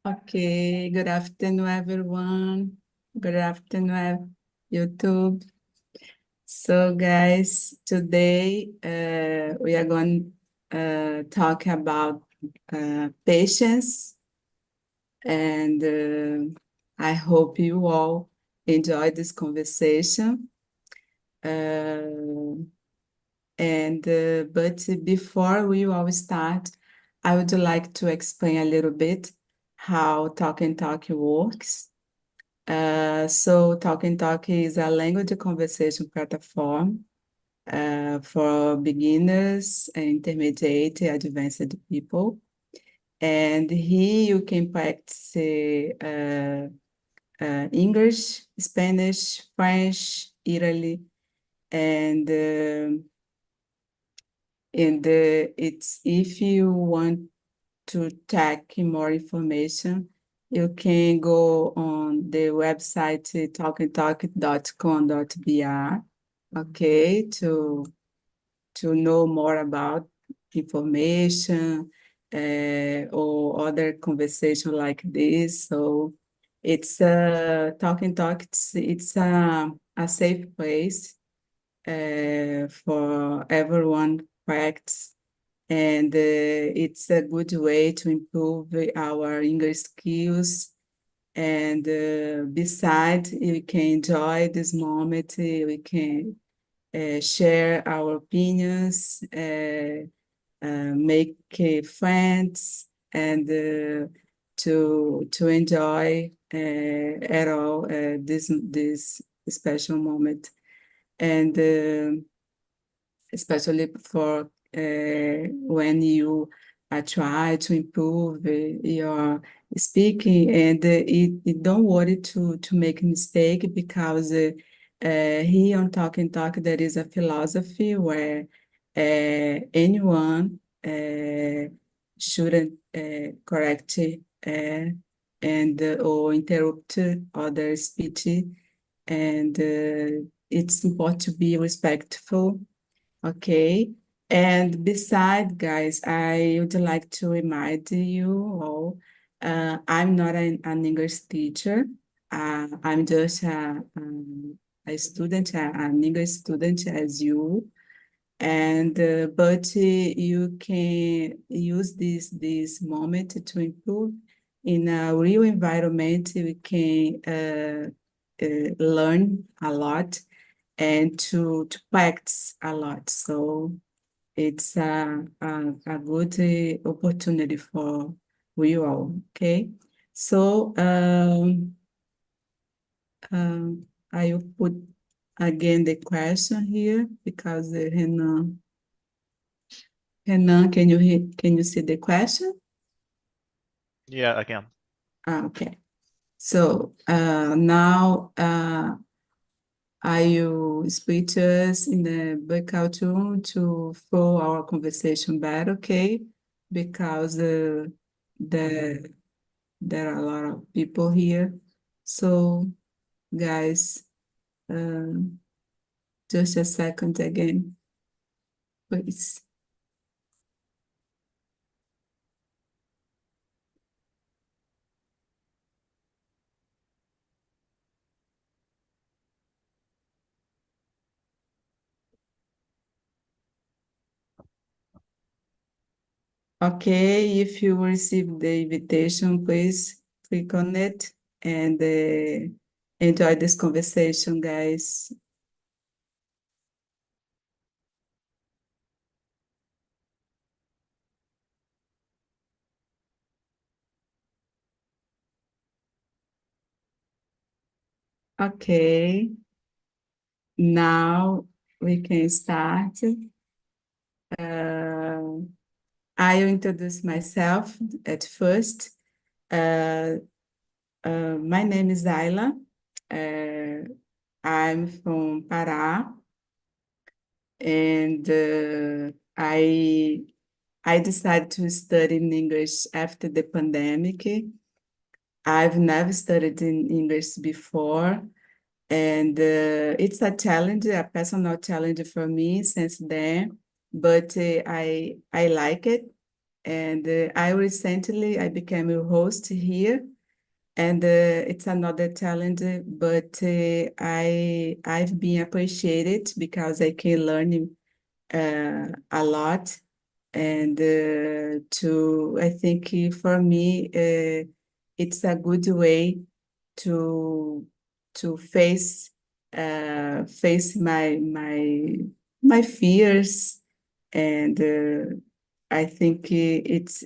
Okay, good afternoon, everyone. Good afternoon, YouTube. So, guys, today we are going to talk about patience, and I hope you all enjoy this conversation. Uh, but before we all start, I would like to explain a little bit how Talk and Talk works. So Talk and Talk is a language conversation platform for beginners, intermediate, advanced people. And here you can practice English, Spanish, French, Italy, and it's if you want to check more information, you can go on the website talkandtalk.com.br, okay, to know more about information or other conversation like this. So it's Talk and Talk. It's a safe place for everyone practice, and it's a good way to improve our English skills. And besides, we can enjoy this moment. We can share our opinions, make friends, and to enjoy at all this special moment. And especially for when you try to improve your speaking, and it don't worry to make a mistake, because here on Talk and Talk there is a philosophy where anyone shouldn't correct and or interrupt other speech, and it's important to be respectful. Okay. And beside, guys, I would like to remind you all, I'm not an English teacher. I'm just a student, an English student as you. And but you can use this moment to improve in a real environment. We can learn a lot and to practice a lot. So it's a good opportunity for you all. Okay. So I will put again the question here, because Renan, can you see the question? Yeah, again. Okay. So now I will split us in the breakout room to follow our conversation better, okay? Because the there are a lot of people here. So, guys, um, just a second again, please. Okay, if you receive the invitation, please click on it and enjoy this conversation, guys. Okay, now we can start. I'll introduce myself at first. Uh, my name is Ayla. Uh, I'm from Pará, and I decided to study in English after the pandemic. I've never studied in English before, and it's a challenge, a personal challenge for me since then. But I like it, And I became a host here, and it's another talent, but I've been appreciated because I can learn a lot. And I think for me, it's a good way to face my fears, and I think it's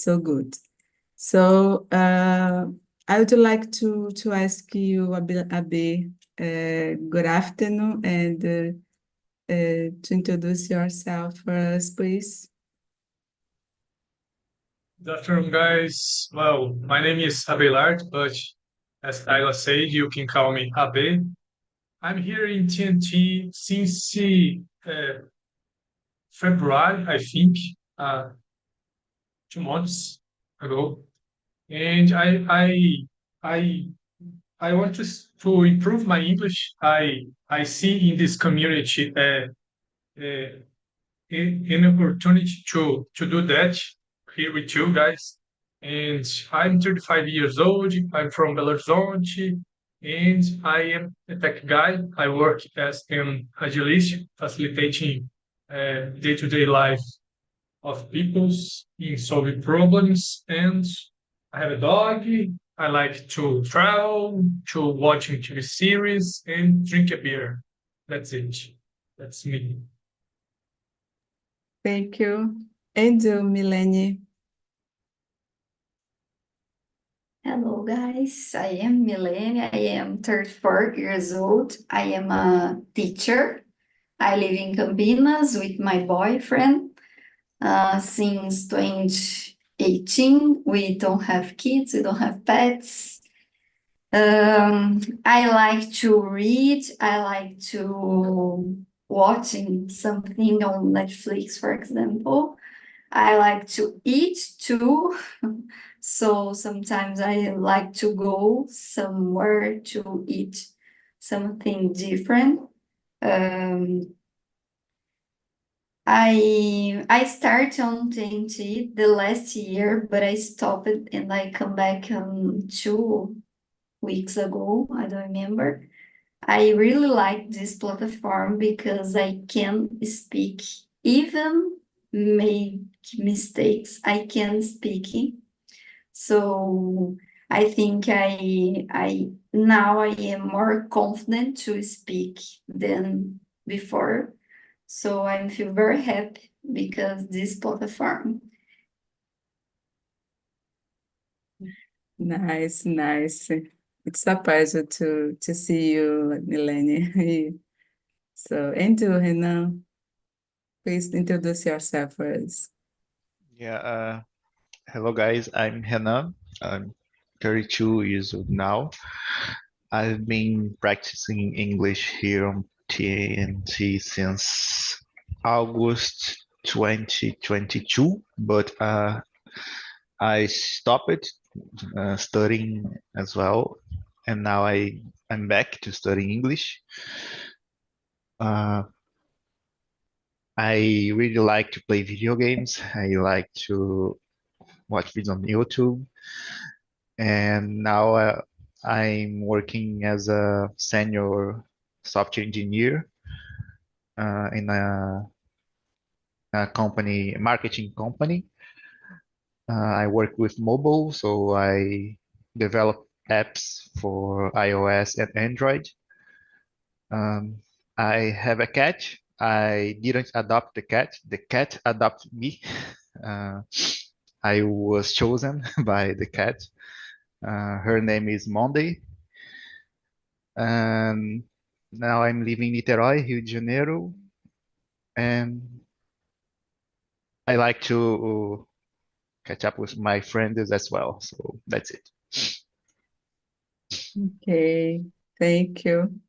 so good. So I would like to ask you, Abe, good afternoon, and to introduce yourself for us, please. Good afternoon, guys. Well, my name is Abelard, but as Tyler said, you can call me Abe. I'm here in TNT since February, I think, 2 months ago, and I I want to improve my English. I see in this community uh, an opportunity to do that here with you guys. And I'm 35 years old. I'm from Belo Horizonte, and I am a tech guy. I work as an agilist, facilitating day-to-day life of peoples in solving problems. And I have a dog. I like to travel, to watching TV series, and drink a beer. That's it. That's me. Thank you. And you, Milene. Hello, guys. I am Milene. I am 34 years old. I am a teacher. I live in Campinas with my boyfriend since 2018. We don't have kids, we don't have pets. I like to read. I like to watching something on Netflix, for example. I like to eat too. So sometimes I like to go somewhere to eat something different. Um, I started on TNT the last year, but I stopped and I come back 2 weeks ago. I don't remember. I really like this platform because I can speak, even make mistakes. I can speak. So I think I now I am more confident to speak than before. So I feel very happy because this platform. Nice, nice. It's a pleasure to see you, Milene. So, and you, Renan, please introduce yourself for us. Yeah, hello guys, I'm Renan. I'm 32 years old now. I've been practicing English here on TNT since August 2022, but I stopped studying as well, and now I'm back to studying English. Uh, I really like to play video games. I like to watch videos on YouTube, and now I'm working as a senior software engineer in a company, a marketing company. I work with mobile, so I develop apps for iOS and Android. Um, I have a cat. I didn't adopt the cat. The cat adopted me. Uh, I was chosen by the cat. Her name is Monday. And now I'm living in Niterói, Rio de Janeiro. And I like to catch up with my friends as well. So that's it. Okay, thank you.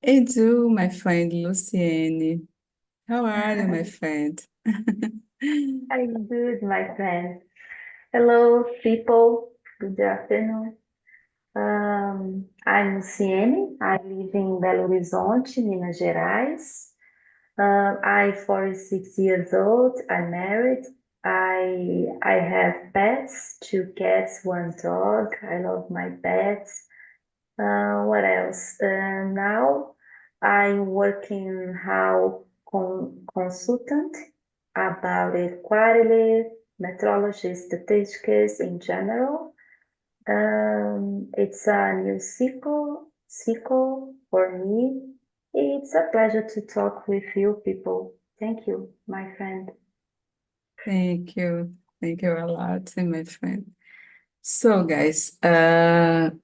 And you, my friend Luciene. How are you, my friend? I'm good, my friend. Hello, people. Good afternoon. I'm Luciene. I live in Belo Horizonte, Minas Gerais. I'm 46 years old. I'm married. I have pets, 2 cats, 1 dog. I love my pets. What else? Now I'm working how consultant about it quality, metrology, statistics in general. It's a new cycle for me. It's a pleasure to talk with you people. Thank you, my friend. Thank you. Thank you a lot, my friend. So, guys,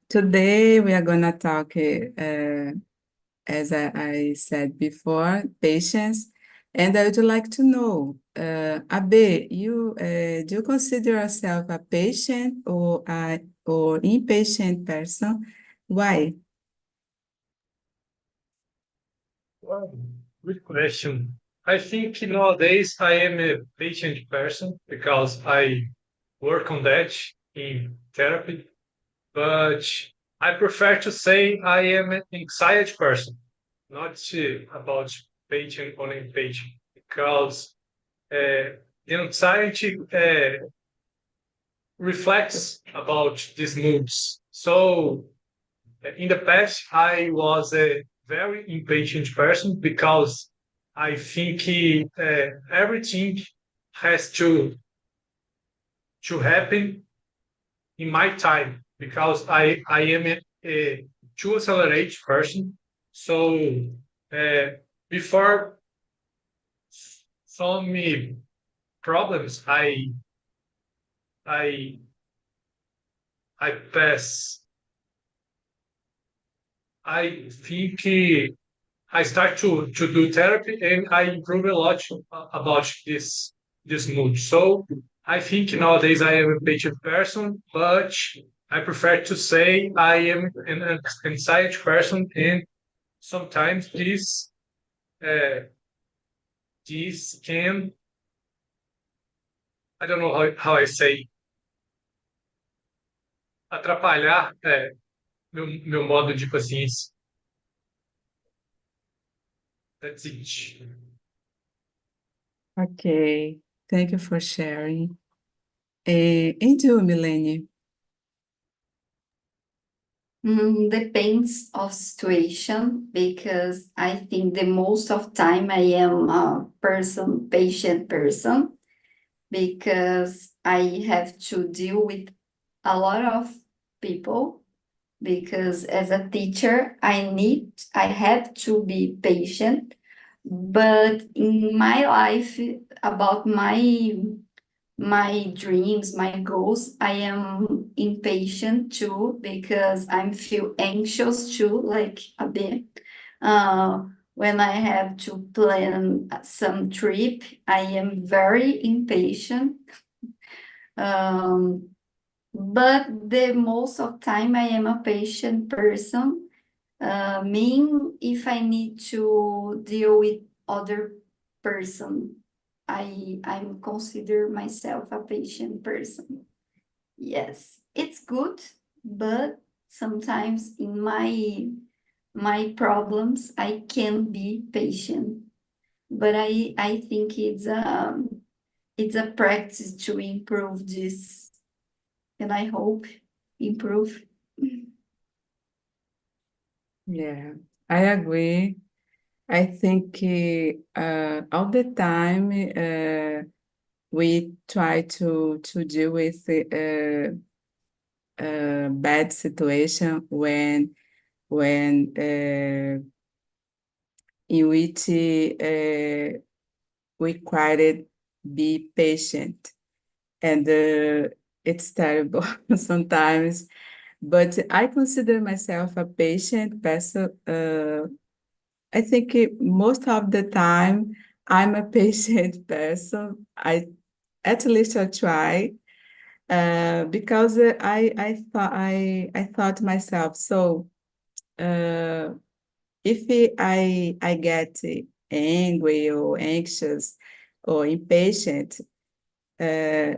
today we are gonna talk, as I said before, patience. And I would like to know, Abe, do you consider yourself a patient or impatient person? Why? Well, good question. I think nowadays I am a patient person because I work on that in therapy, but I prefer to say I am an anxiety person, not about patient or impatient, because the anxiety reflects about these moods. So in the past, I was a very impatient person because I think everything has to happen in my time because I am a too accelerated person. So uh, before some problems, I I pass. I think I start to do therapy and I improve a lot about this mood. So I think nowadays I am a patient person, but I prefer to say I am an anxiety person, and sometimes uh, this can, I don't know how I say, atrapalhar meu modo de paciência. That's it. Okay, thank you for sharing. And you, Milene? Depends of situation because I think the most of time I am a patient person because I have to deal with a lot of people because as a teacher I have to be patient, but in my life about my dreams, my goals, I am impatient too because I feel anxious too, like a bit. When I have to plan some trip, I am very impatient. Um, but the most of time I am a patient person. Mean if I need to deal with other person, I'm consider myself a patient person. Yes, it's good, but sometimes in my problems I can be patient. But I think it's a practice to improve this, and I hope improve. Yeah, I agree. I think all the time we try to deal with a bad situation when in which required be patient, and it's terrible sometimes. But I consider myself a patient person. I think most of the time I'm a patient person. At least I try, because I thought myself, so if I get angry or anxious or impatient, uh,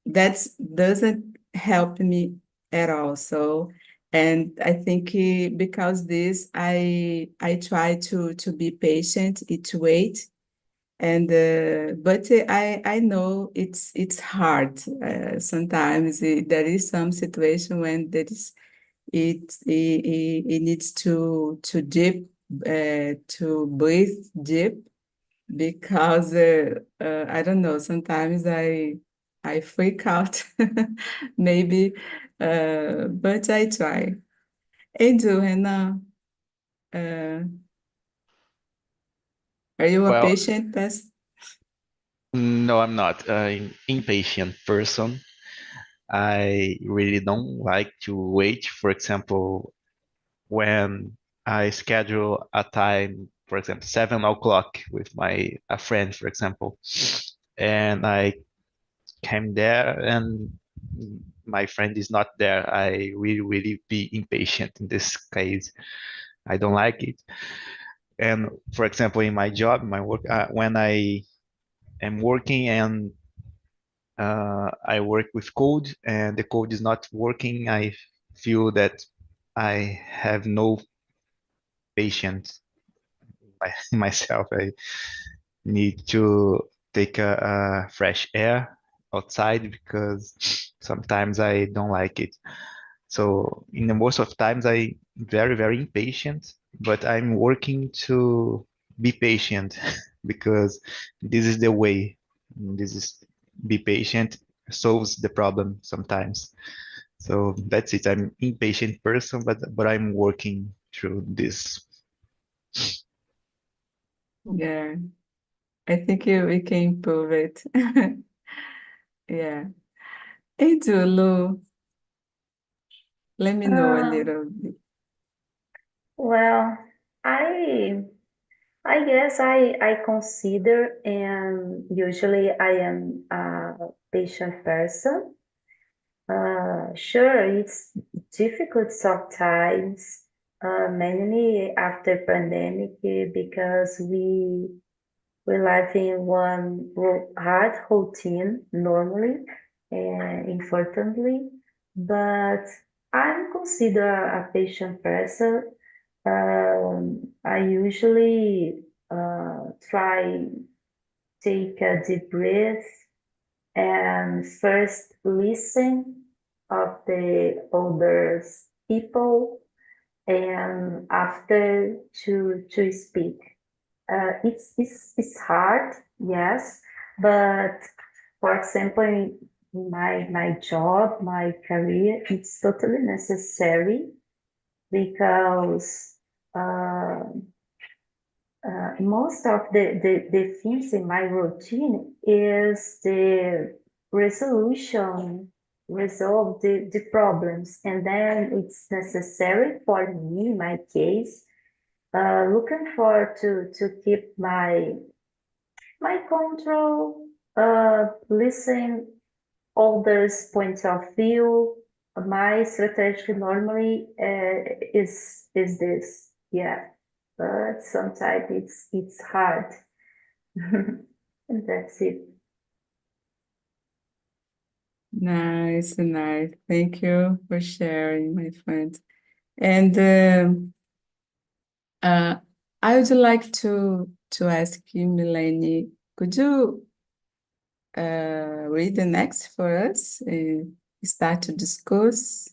that doesn't help me at all. So, and I think because this, I try to be patient, to wait, And but I know it's hard. Sometimes there is some situation when there is it needs to deep to breathe deep because I don't know, sometimes I freak out maybe, but I try. And you, Renan, uh, are you a Well, patient person? no, I'm not an impatient person. I really don't like to wait. For example, when I schedule a time, for example, 7 o'clock with a friend, for example, and I came there and my friend is not there, I really, really be impatient in this case. I don't like it. And for example, in my job, my work, when I am working and I work with code and the code is not working, I feel that I have no patience myself. I need to take a fresh air outside because sometimes I don't like it. So in the most of times I very, very impatient, but I'm working to be patient because this is the way. This is be patient solves the problem sometimes. So that's it. I'm impatient person, but I'm working through this. Yeah, I think we can improve it. Yeah. Hey, Zulu, let me know a Um, little bit. well, I I guess I consider and usually I am a patient person. Sure, it's difficult sometimes, mainly after pandemic, because we live in one hard routine normally and importantly, but I'm consider a patient person. I usually try take a deep breath and first listen of the older people and after to speak. It's hard, yes, but for example, in my job, my career, it's totally necessary because uh, most of the things in my routine is the resolution, resolve the problems, and then it's necessary for me, in my case, looking for to keep my control, listen others' points of view. My strategy normally is this, yeah, but sometimes it's hard. And that's it. Nice, nice. Thank you for sharing, my friend. And I would like to ask you, Milene, could you read the next for us? Start to discuss,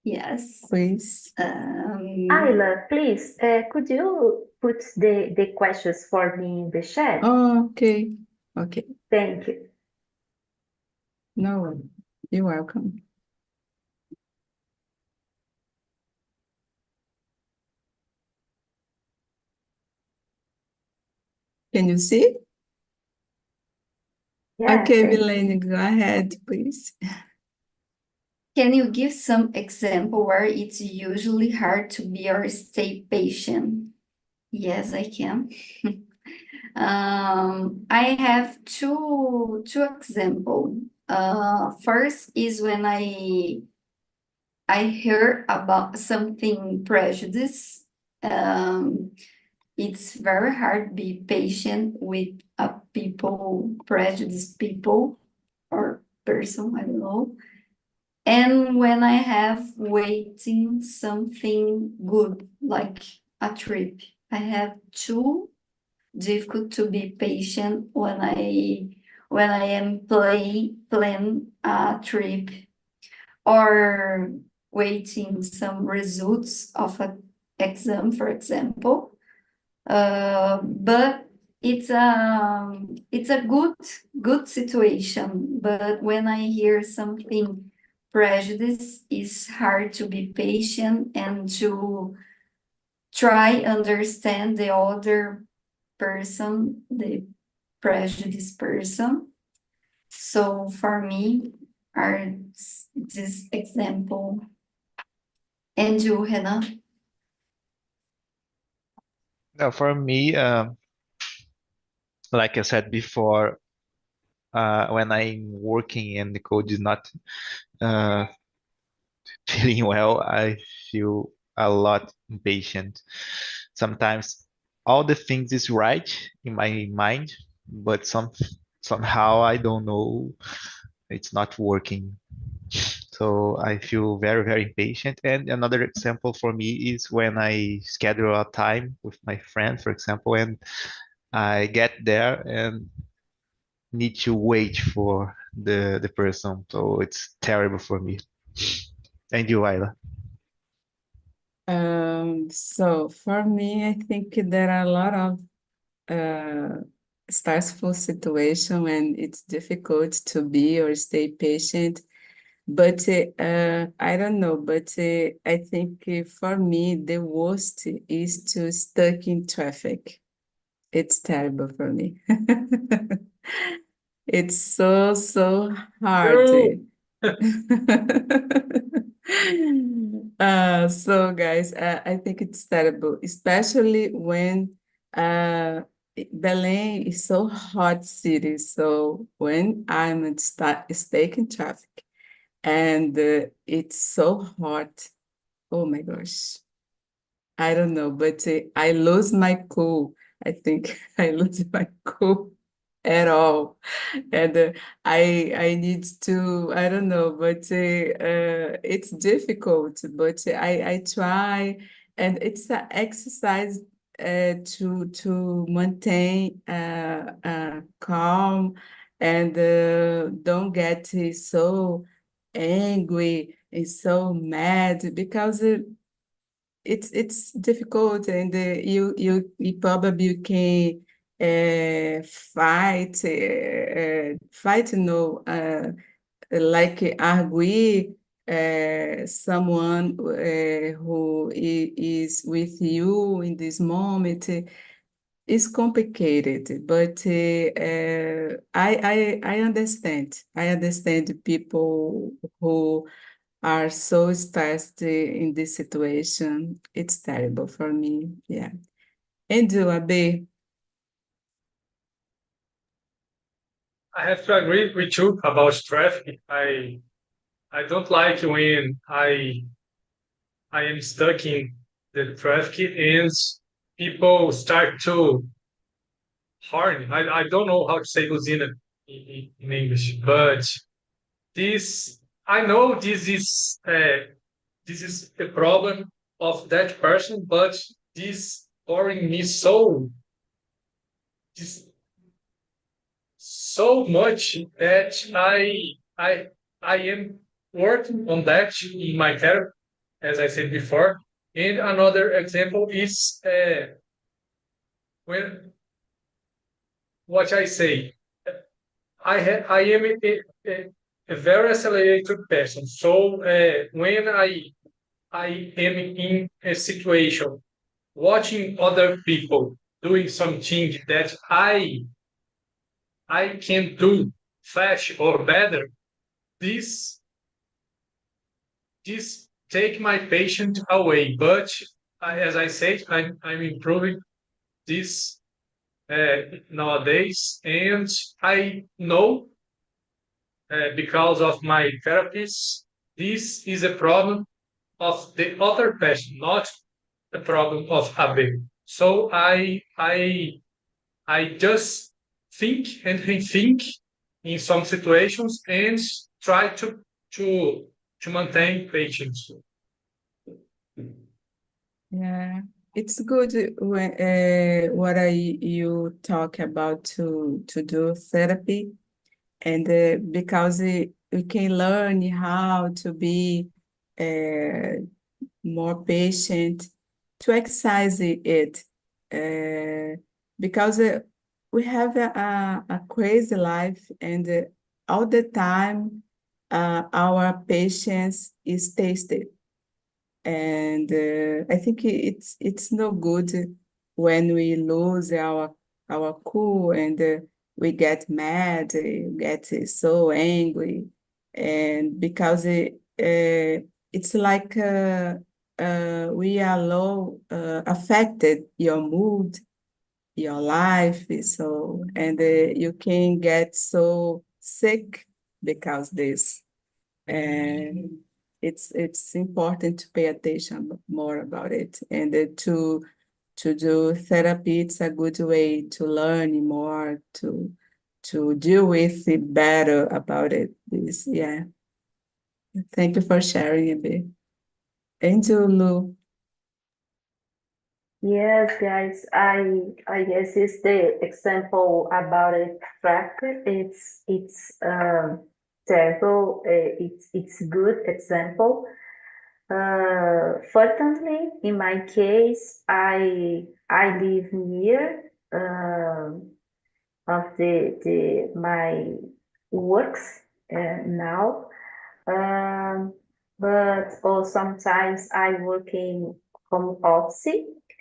Yes. please. Ayla, please, could you put the questions for me in the chat? Oh, okay. Okay. Thank you. No, you're welcome. Can you see? Yeah, Okay, thank you. Milene, go ahead, please. Can you give some example where it's usually hard to be or stay patient? Yes, I can. I have two example. First is when I hear about something prejudice. It's very hard to be patient with a people, prejudiced people or person, I don't know. And when I have waiting something good, like a trip, I have two difficult to be patient when I am plan a trip or waiting some results of an exam, for example. But it's a good situation. But when I hear something prejudice, it's hard to be patient and to try understand the other person, the prejudiced person. So for me, are this example. And you, Renan? Now, for me, like I said before, when I'm working and the code is not uh, feeling well, I feel a lot impatient. Sometimes all the things is right in my mind, but somehow I don't know it's not working. So I feel very, very impatient. And another example for me is when I schedule a time with my friend, for example, and I get there and need to wait for the person. So it's terrible for me. And you, Ayla? So for me, I think there are a lot of stressful situation when it's difficult to be or stay patient. But I don't know. But I think for me, the worst is to stuck in traffic. It's terrible for me. It's so hard. True. So guys, I think it's terrible, especially when uh, Belém is so hot city. So when I'm stuck in traffic and it's so hot, oh my gosh, I don't know, but I lose my cool. I think I lose my cool at all, and I need to. I don't know, but it's difficult. But I try, and it's an exercise to maintain calm and don't get so angry and so mad because. It's difficult and you probably can fight no like argue someone who is with you in this moment is complicated, but I understand. I understand people who are so stressed in this situation. It's terrible for me. Yeah. And you, Abe? I have to agree with you about traffic. I don't like when I am stuck in the traffic and people start to horn. I don't know how to say buzina in English, but this I know this is a problem of that person, but this boring me this, so much that I am working on that in my therapy, as I said before. And another example is when what I say. I am a very accelerated person. So when I am in a situation watching other people doing something that I can do fast or better, this this take my patient away. But as I said, I'm improving this nowadays, and I know because of my therapist, this is a problem of the other person, not a problem of Abe. So I just think and rethink in some situations and try to maintain patience. Yeah. it's good when you talk about to do therapy, and because we can learn how to be more patient, to exercise it, because we have a crazy life, and all the time our patience is tasted. And I think it's no good when we lose our cool, and we get mad, get so angry, and because it's like we are low affected your mood, your life, so, and you can get so sick because this. And it's important to pay attention more about it, and to do therapy. It's a good way to learn more, to deal with it better about it. This, yeah. Thank you for sharing a bit. Angel Lu. Yes, guys, I guess it's the example about a track. It's terrible. It's good example. Fortunately, in my case, I live near of the my works now. Um, but or sometimes I work in home office,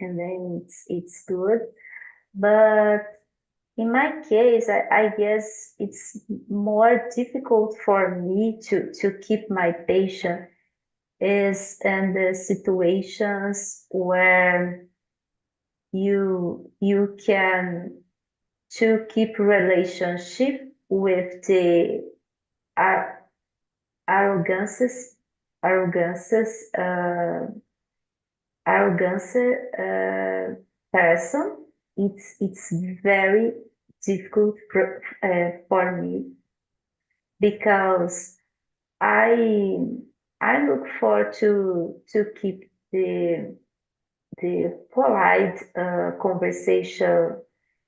and then it's good. But in my case, I guess it's more difficult for me to keep my patient is in the situations where you can to keep relationship with the ar- arrogances arrogances arrogance person. It's very difficult for me because I I look for to keep the polite conversation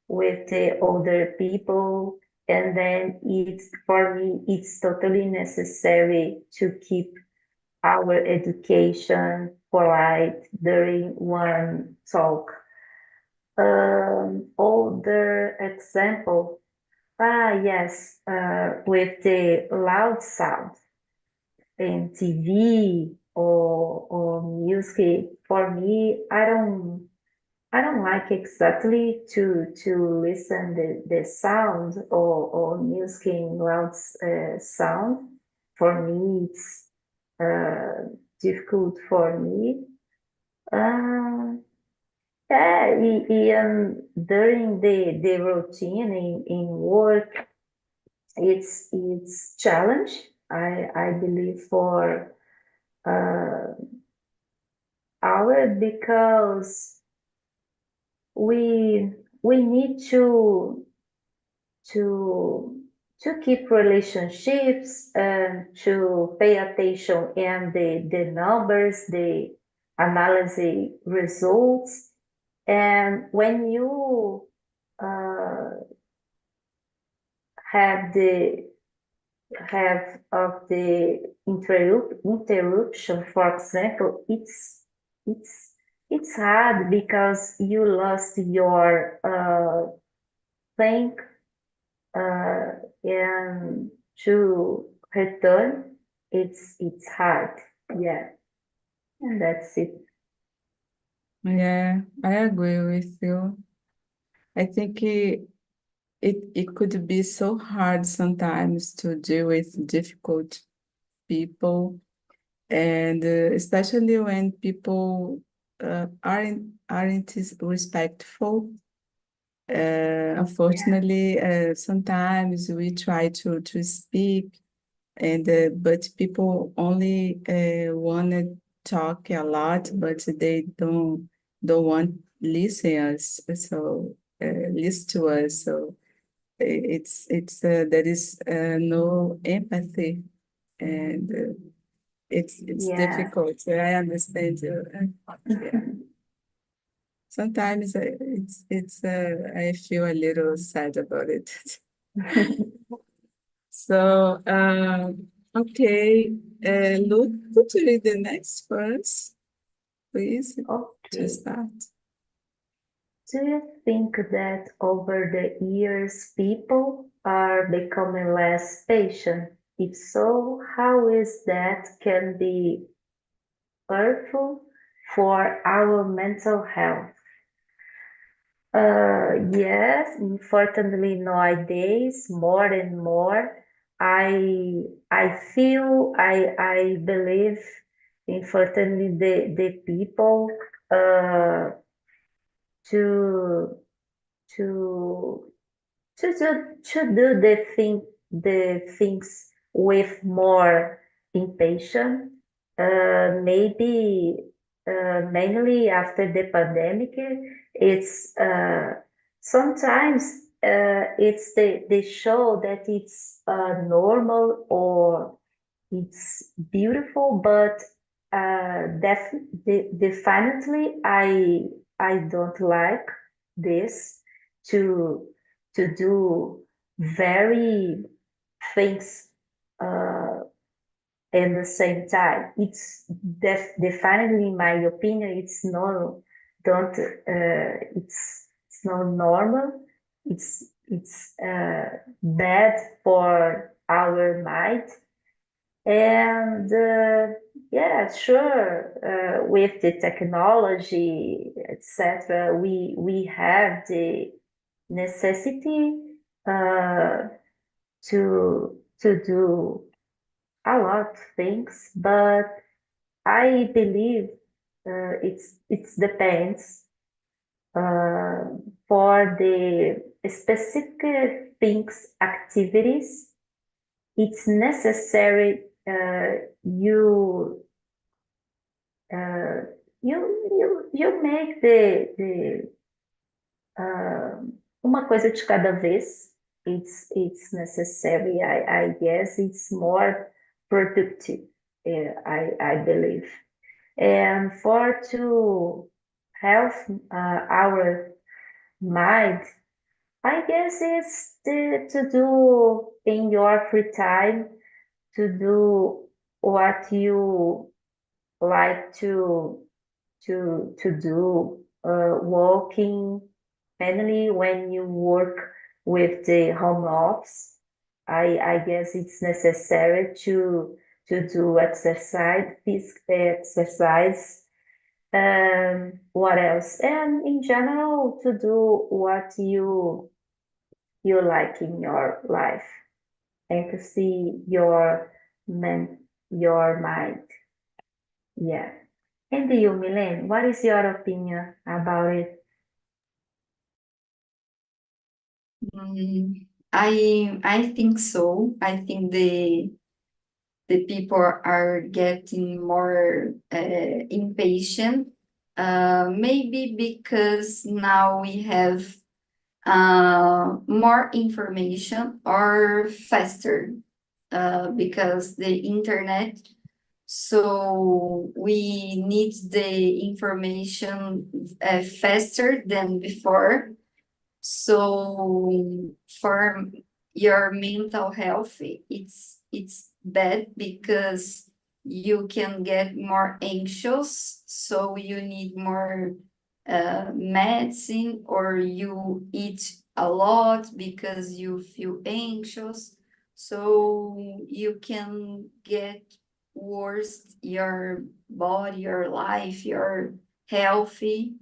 with the older people, and then it's for me it's totally necessary to keep our education polite during one talk. Older example, yes, with the loud sound in TV or music. For me, I don't like exactly to listen the sound or music in loud sound. For me, it's difficult for me. Uh, yeah, during the routine in work, it's challenge. I believe for uh, our because we need to to keep relationships and to pay attention in the numbers, the analysis results. And when you have the have of the interruption, for example, it's it's hard because you lost your think and to return, it's hard. Yeah, and that's it. Yeah, I agree with you. I think it could be so hard sometimes to deal with difficult people, and especially when people aren't respectful. Unfortunately, sometimes we try to speak, and but people only want to talk a lot, but they don't want listen us. So listen to us. So it's there is no empathy, and it's Yeah. difficult. I understand you. Yeah. Sometimes I feel a little sad about it. So, okay, Luke, could you read the next verse, please, to Okay. start? Do you think that over the years people are becoming less patient? If so, how is that can be hurtful for our mental health? Yes, unfortunately nowadays more and more I believe unfortunately the people uh to to to do the things with more impatience. Maybe mainly after the pandemic, it's sometimes it's the show that it's normal or it's beautiful, but definitely I don't like this to to do very things uh, at the same time. It's definitely, in my opinion, it's no don't it's not normal. It's bad for our mind and yeah, sure, with the technology, etc., we have the necessity uh, to do a lot of things, but I believe it's depends uh, for the specific things activities. It's necessary uh, you make the uma coisa de cada vez. It's necessary. I guess it's more productive. I believe. And for to help our mind, I guess it's to do in your free time to do what you like to do walking mainly when you work with the home office. I guess it's necessary to do exercise, physical exercise. What else? And in general, to do what you like in your life and to see your mind. Yeah. And you, Milen, what is your opinion about it? I think so. I think the people are getting more impatient. Maybe because now we have more information or faster because the internet. So we need the information faster than before. So for your mental health, it's bad because you can get more anxious. So you need more medicine, or you eat a lot because you feel anxious. So you can get worse. Your body, your life, your healthy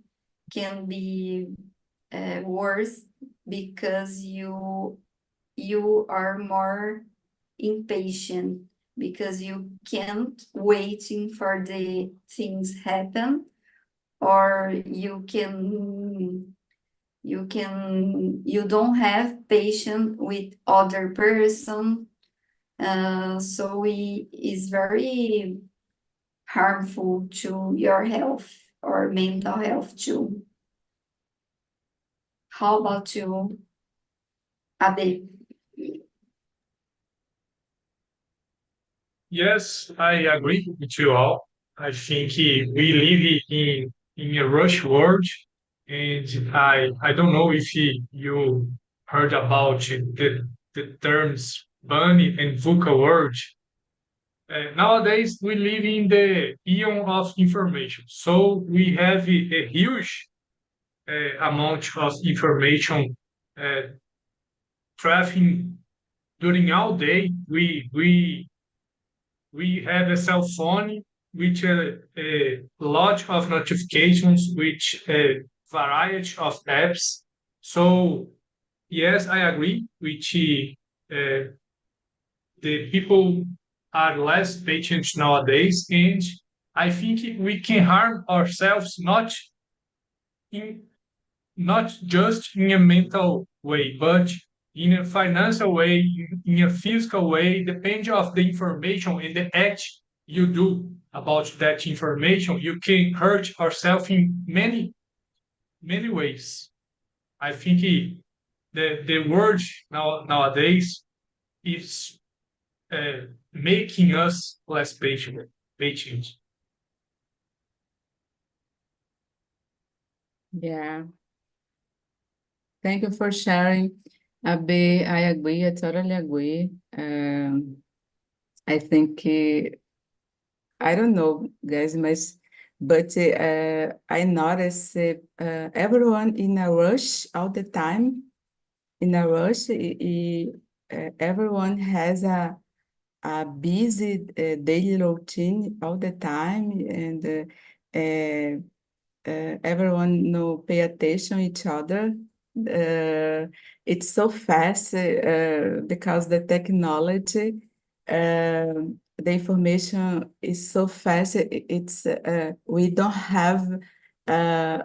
can be worse because you are more impatient because you can't waiting for the things happen, or you don't have patience with other person. So it is very harmful to your health or mental health too. How about you, Ade? Yes, I agree with you all. I think we live in a rush world. And I don't know if you heard about the terms bunny and VUCA word. Nowadays, we live in the eon of information. So we have a huge amount of information uh, trafficking during all day. We have a cell phone with a lot of notifications, with a variety of apps. So yes, I agree with the people are less patient nowadays, and I think we can harm ourselves in not just in a mental way, but in a financial way, in a physical way, depending of the information and the act you do about that information, you can hurt yourself in many ways. I think the word nowadays is making us less patient. Patient. Yeah. Thank you for sharing, Abe. I agree. I totally agree. I think I don't know, guys, but I notice everyone in a rush all the time. In a rush, everyone has a busy daily routine all the time, and everyone no pay attention each other. Uh, it's so fast because the technology, the information is so fast. It's we don't have, uh,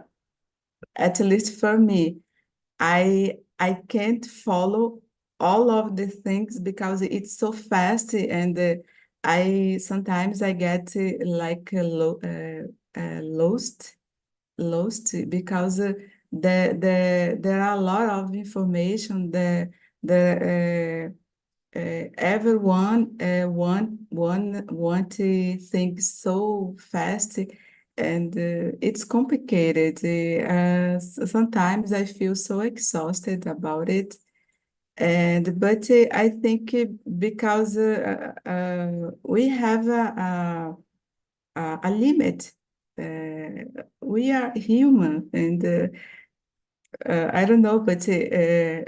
at least for me, I can't follow all of the things because it's so fast, and I sometimes I get like lost because there are a lot of information. Everyone want to think so fast, and it's complicated. Sometimes I feel so exhausted about it, and but I think because we have a limit. We are human, and I don't know, but to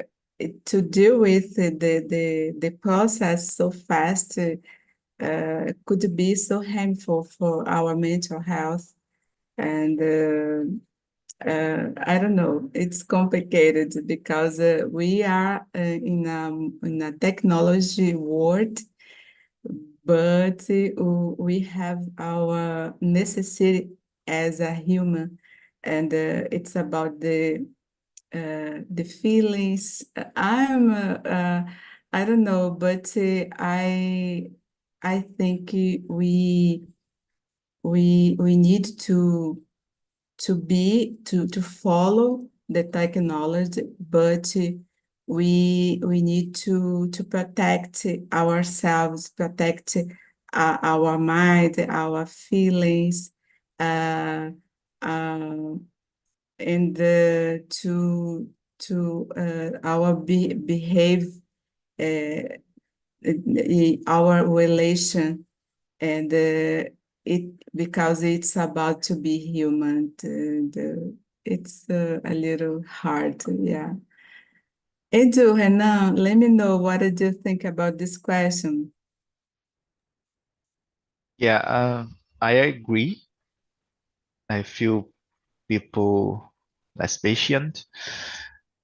deal with the process so fast could be so harmful for our mental health. And I don't know, it's complicated because we are in a technology world, but we have our necessity as a human, and it's about the feelings. I don't know, but I think we need to follow the technology, but we need to protect ourselves, protect our mind, our feelings, uh, uh, and to our behave, uh, our relation, and it because it's about to be human, and it's a little hard, yeah. Edu, Renan, let me know, what did you think about this question? Yeah, I agree. I feel people less patient.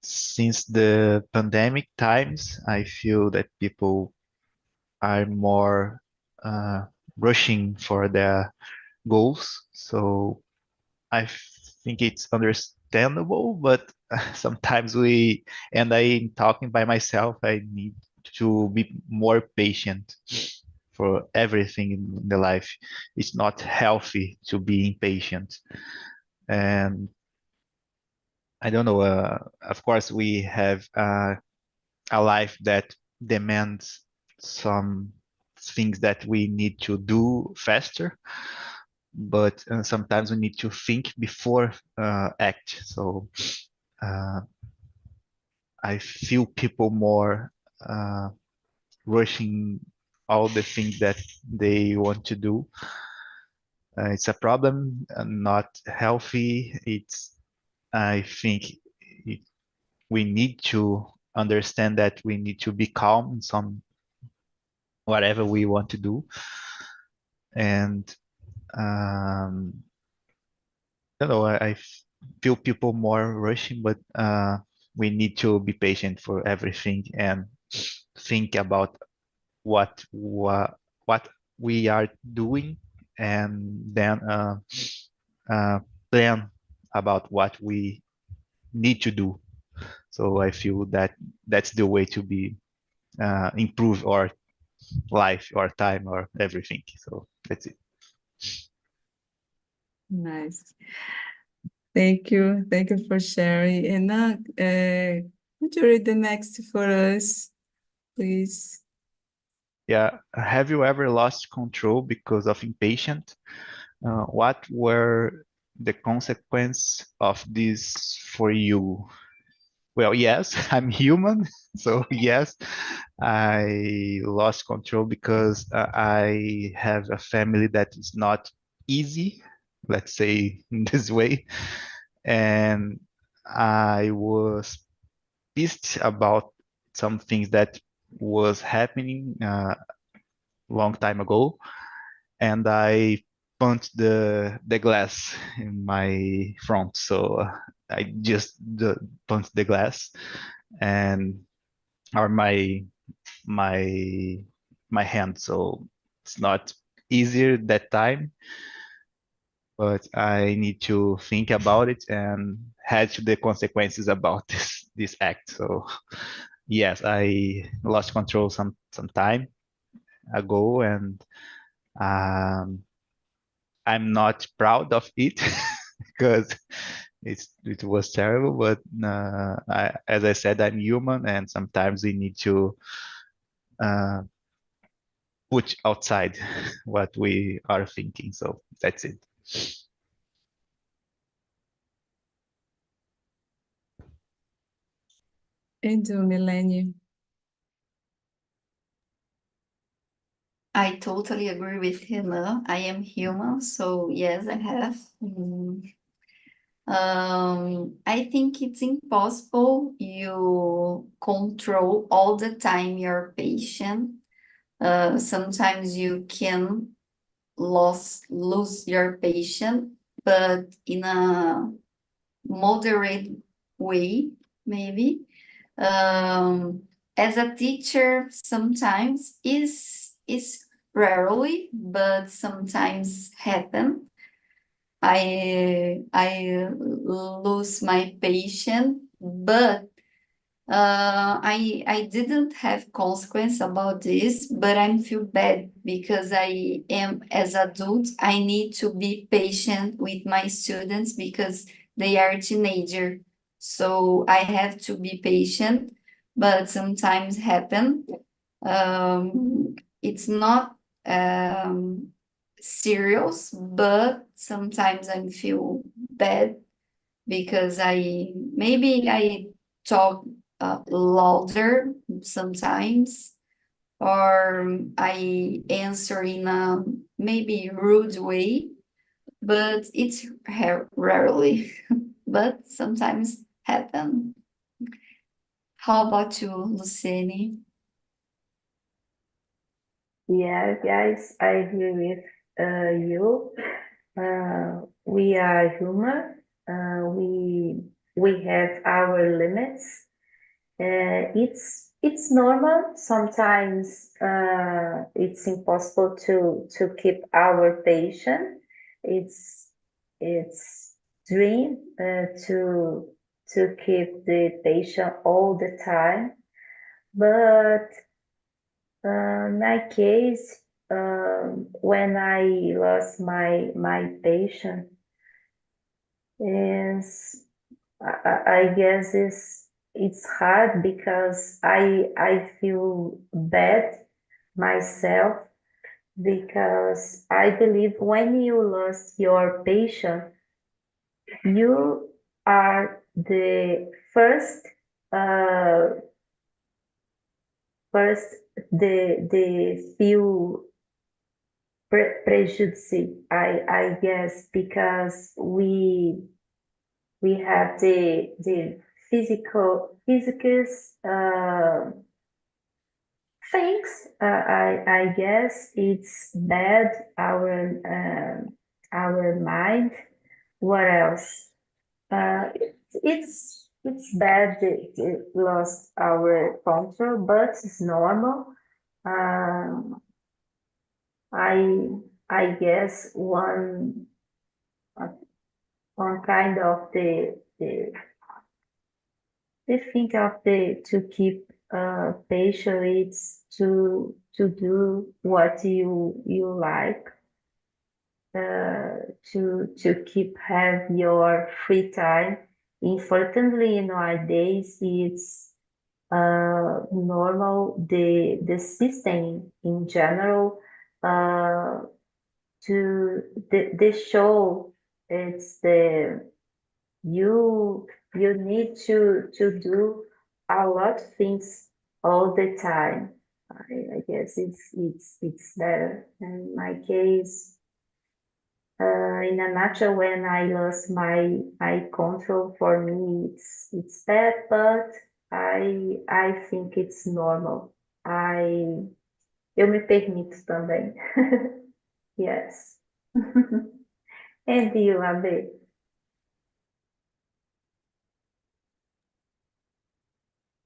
Since the pandemic times, I feel that people are more uh, rushing for their goals. So I think it's understandable, but sometimes and I'm talking by myself, I need to be more patient for everything in the life. It's not healthy to be impatient. And I don't know, of course, we have a life that demands some things that we need to do faster. but sometimes we need to think before act. So I feel people more rushing all the things that they want to do. It's a problem, not healthy. I think we need to understand that we need to be calm in some whatever we want to do, and I don't know. I feel people more rushing, but we need to be patient for everything and think about what we are doing, and then plan about what we need to do. So I feel that that's the way to be improve our life, our time, or everything. So that's it. Nice. Thank you. Thank you for sharing. And now, could you read the next for us, please? Yeah. Have you ever lost control because of impatient? What were the consequence of this for you? Well, yes, I'm human, so yes, I lost control because I have a family that is not easy, let's say in this way, and I was pissed about some things that was happening long time ago, and I punched the glass in my front. So I just punched the glass, and or my my hand. So it's not easier that time, but I need to think about it and had the consequences about this act. So yes, I lost control some time ago, and um, I'm not proud of it because it was terrible. But as I said, I'm human, and sometimes we need to uh, put outside what we are thinking. So that's it. And Melanie. I totally agree with Renan. I am human, so yes, I have. I think it's impossible you control all the time your patient. Sometimes you can lose your patient, but in a moderate way, maybe. As a teacher, sometimes is rarely, but sometimes happen. I lose my patient, but I didn't have consequence about this, but I feel bad because I am as adult. I need to be patient with my students because they are teenager. So I have to be patient, but sometimes happen. It's not serious, but sometimes I feel bad because I talk louder sometimes, or I answer in a maybe rude way, but it's rarely, but sometimes happen. How about you, Luciene? Yeah, guys, I agree with you. We are human. We have our limits. It's normal. Sometimes it's impossible to keep our patient. It's it's dream to keep the patient all the time. But my case, when I lost my patient, is I guess it's hard because I feel bad myself because I believe when you lose your patient, you are the first, first the few prejudice, I guess, because we have the physics things. I guess it's bad our mind. What else? It's bad it lost our control, but it's normal. Um, I I guess one kind of the thing of the to keep patient is to do what you like, to keep have your free time. Unfortunately, nowadays it's normal the system in general, to the show, it's the you need to do a lot of things all the time. I guess it's better. In my case, in a nutshell, when I lost my control, for me it's bad, but I think it's normal. Eu me permito também. Yes. And you, Abe?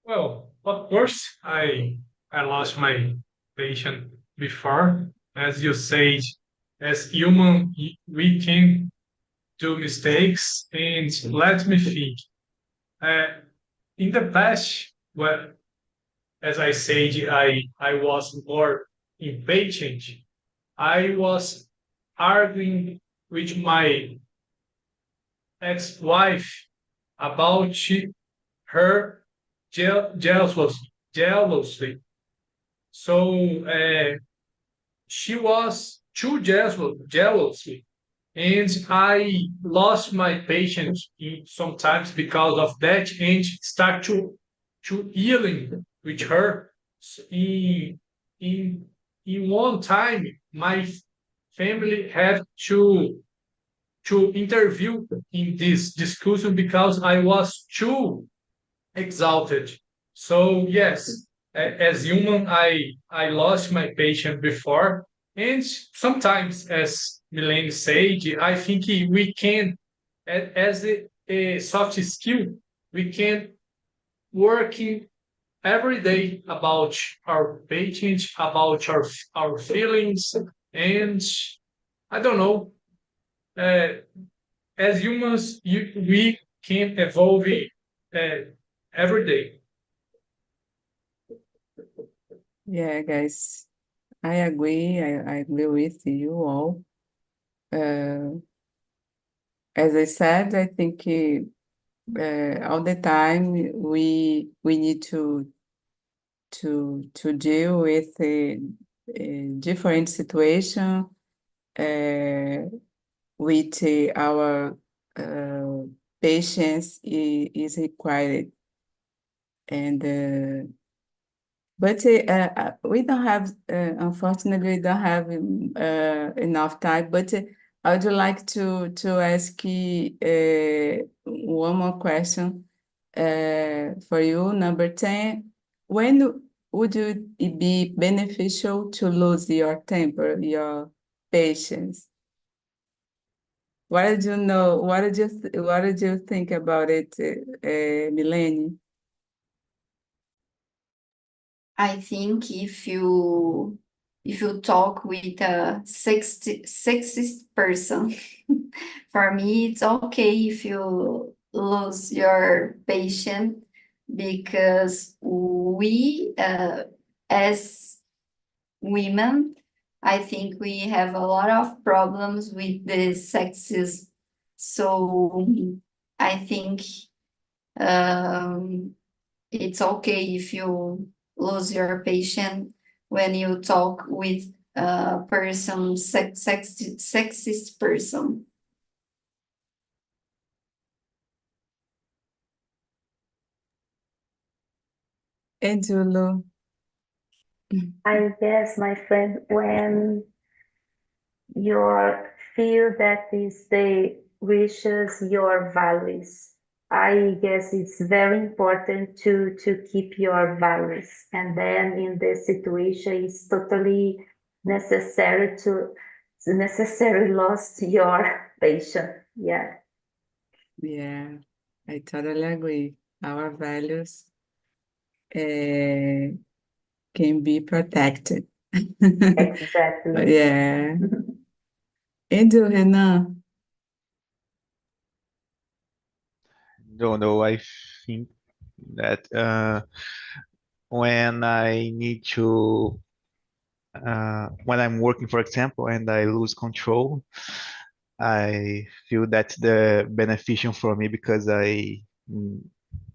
Well, of course, I lost my patient before. As you said, as human, we can do mistakes. And let me think. In the past, well, as I said, I was more impatient. I was arguing with my ex-wife about her jealousy. So she was too jealousy, and I lost my patience sometimes because of that, and start to yelling with her. In in in one time, my family had to interview in this discussion because I was too exalted. So yes, as human, I lost my patience before, and sometimes, as Milene said, I think we can, as a soft skill, we can working every day about our patience, about our feelings, and I don't know. Uh, as humans, we can evolve every day. Yeah, guys, I agree. I agree with you all. As I said, I think all the time we need to deal with a different situation with our patience is required. And but we don't have, unfortunately, we don't have enough time. But I would like to ask one more question for you, number 10. When would it be beneficial to lose your temper, your patience? What did you know? What did you think about it, Milene? I think if you talk with a sexist person, for me it's okay if you lose your patient, because we as women, I think we have a lot of problems with the sexism. So I think um, it's okay if you lose your patient when you talk with person, sexist person. And Julo. I guess, my friend, when you feel that is the wishes your values. I guess it's very important to keep your values, and then in this situation, it's totally necessary lost your patience. Yeah, Yeah, I totally agree. Our values can be protected. exactly. Yeah. And you, Renan? Don't know. I think that when I need to, when I'm working, for example, and I lose control, I feel that's the beneficial for me because in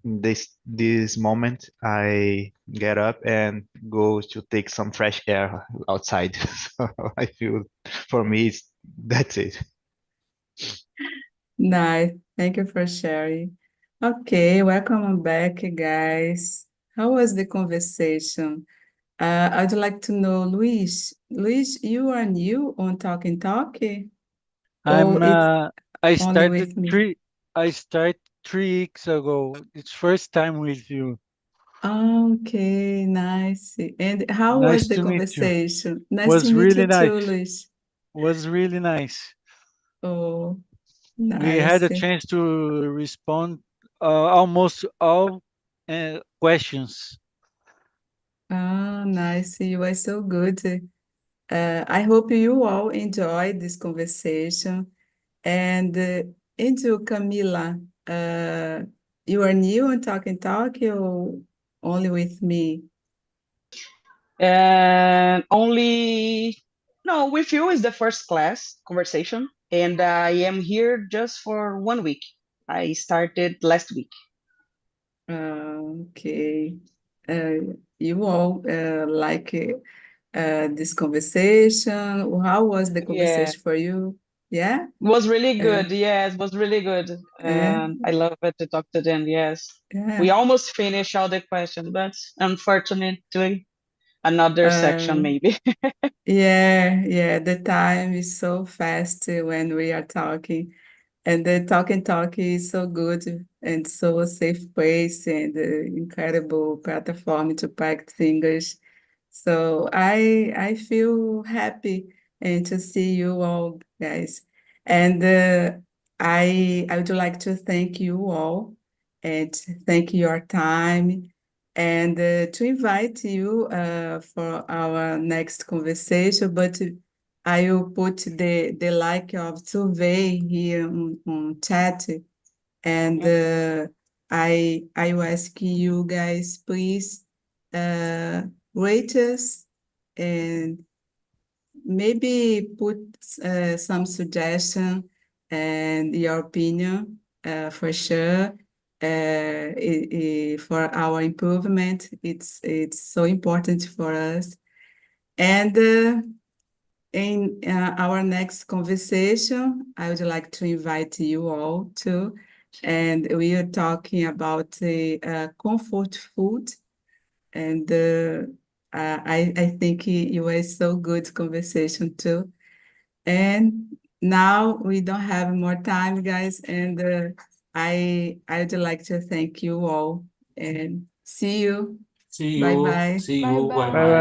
this moment, I get up and go to take some fresh air outside. So I feel for me, that's it. Nice. Thank you for sharing. Okay, welcome back, guys. How was the conversation? I'd like to know, Luis. Luis, you are new on Talking Talk, or I'm it's I only started with me? three I started 3 weeks ago. It's first time with you. Okay, nice. And how was Nice the to meet you. conversation? Nice to Was meet you really too, nice. Luis. Was really nice. Oh, We had nice. a chance to respond almost all questions. Nice. You are so good. I hope you all enjoyed this conversation. And you, Camila, you are new on Talking Talk or only with me? And only, no, with you is the first class conversation, and I am here just for 1 week. I started last week. Okay. You all like this conversation? How was the Yeah, conversation for you? Yeah? was really Uh, good. Yes, was really good. yeah, I love it to talk to them. Yes, yeah. we almost finished all the questions, but unfortunately, another section Uh, maybe. yeah. The time is so fast when we are talking. And the talk is so good and so a safe place and incredible platform to practice English. So I feel happy and to see you all guys. And I would like to thank you all and thank your time and to invite you for our next conversation. But I will put the like of survey here on chat, and I will ask you guys, please uh, rate us and maybe put some suggestion and your opinion for sure. For our improvement, it's so important for us. And in our next conversation, I would like to invite you all to, and we are talking about the comfort food, and I think it was so good conversation too. And now we don't have more time, guys, and I would like to thank you all and see you. See Bye you. bye. See Bye you. Bye Bye bye. bye. bye.